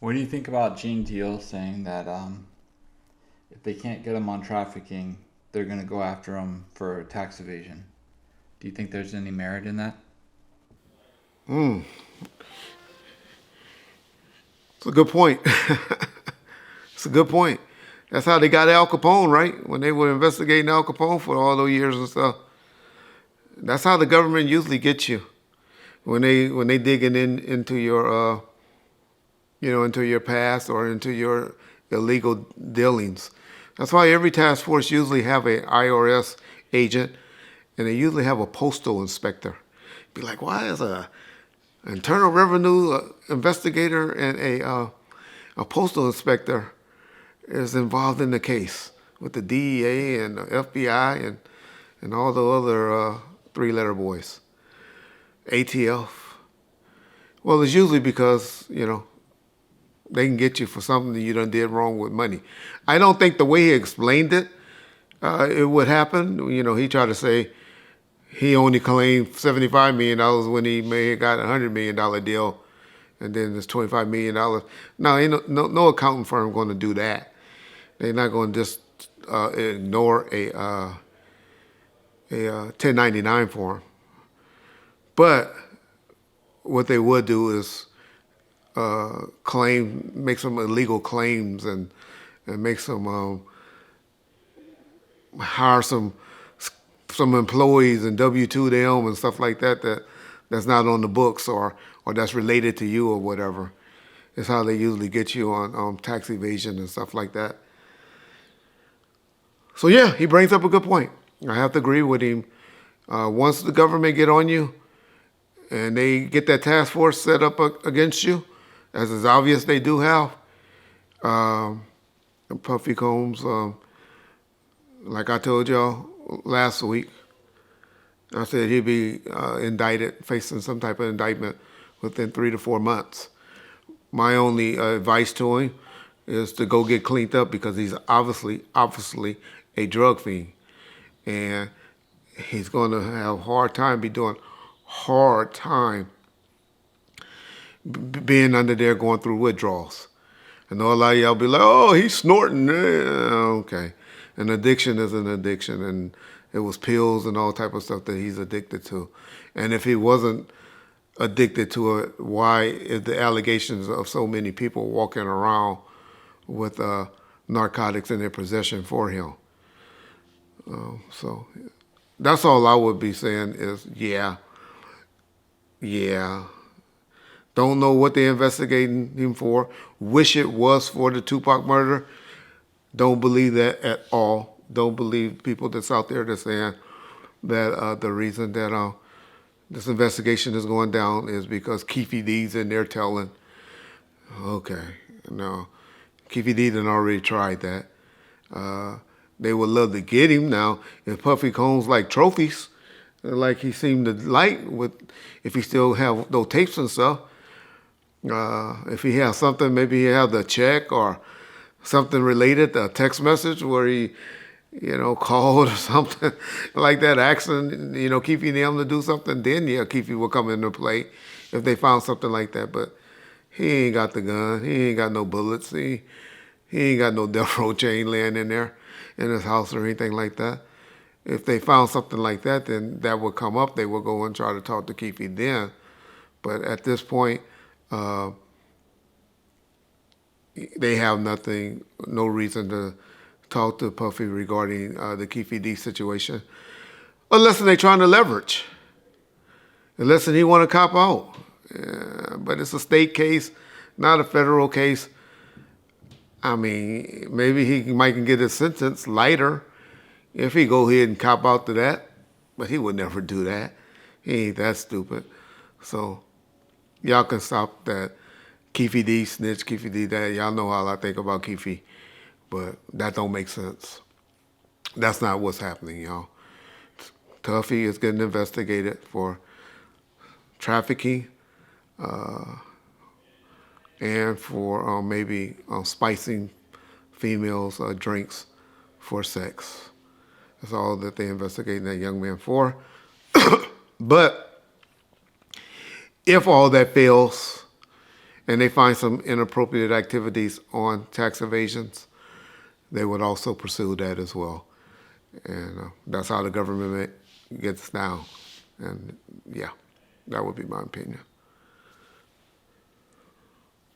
What do you think about Gene Deal saying that if they can't get him on trafficking, they're going to go after him for tax evasion? Do you think there's any merit in that? Mm, it's a good point. It's a good point. That's how they got Al Capone, right? When they were investigating Al Capone for all those years and stuff. That's how the government usually gets you when they digging in into your into your past or into your illegal dealings. That's why every task force usually have a IRS agent, and they usually have a postal inspector. Be like, why is a internal revenue investigator and a postal inspector is involved in the case with the DEA and the FBI and all the other three-letter boys, ATF. Well, it's usually because they can get you for something that you done did wrong with money. I don't think the way he explained it, it would happen. He tried to say he only claimed $75 million when he may have got $100 million deal, and then there's $25 million. No, ain't no accounting firm going to do that. They're not going to just ignore a 1099 form. But what they would do is make some illegal claims and make some hire some employees and W-2 them and stuff like that's not on the books or that's related to you or whatever. It's how they usually get you on tax evasion and stuff like that. So yeah, he brings up a good point. I have to agree with him. Once the government get on you and they get that task force set up against you, as is obvious they do have, Puffy Combs, like I told y'all last week, I said he'd be indicted, facing some type of indictment within 3 to 4 months. My only advice to him is to go get cleaned up because he's obviously a drug fiend. And he's going to have hard time being under there going through withdrawals. I know a lot of y'all be like, oh, he's snorting. Okay. An addiction is an addiction, and it was pills and all type of stuff that he's addicted to. And if he wasn't addicted to it, why is the allegations of so many people walking around with narcotics in their possession for him? So that's all I would be saying is, yeah. Don't know what they're investigating him for. Wish it was for the Tupac murder. Don't believe that at all. Don't believe people that's out there that's saying that the reason that this investigation is going down is because Keefe D's in there telling. Okay, no. Keefe D done already tried that. They would love to get him now. If Puffy Combs like trophies, like he seemed to like, if he still have those tapes and stuff, if he has something, maybe he have the check or something related, a text message where he, called or something like that, asking, Keefe them to do something, then yeah, Keefe will come into play if they found something like that. But he ain't got the gun. He ain't got no bullets. He ain't got no death row chain laying in there in his house or anything like that. If they found something like that, then that would come up. They would go and try to talk to Keefe then. But at this point, they have no reason to talk to Puffy regarding the Keefe D situation. Unless they're trying to leverage. Unless he want to cop out. But it's a state case, not a federal case. I mean, maybe he might can get his sentence lighter if he go ahead and cop out to that. But he would never do that. He ain't that stupid. So y'all can stop that Keefe D snitch, Keefe D that. Y'all know how I think about Keefe. But that don't make sense. That's not what's happening, y'all. Tuffy is getting investigated for trafficking and for maybe spicing females' drinks for sex. That's all that they're investigating that young man for. But if all that fails and they find some inappropriate activities on tax evasions, they would also pursue that as well. And that's how the government gets down. And yeah, that would be my opinion.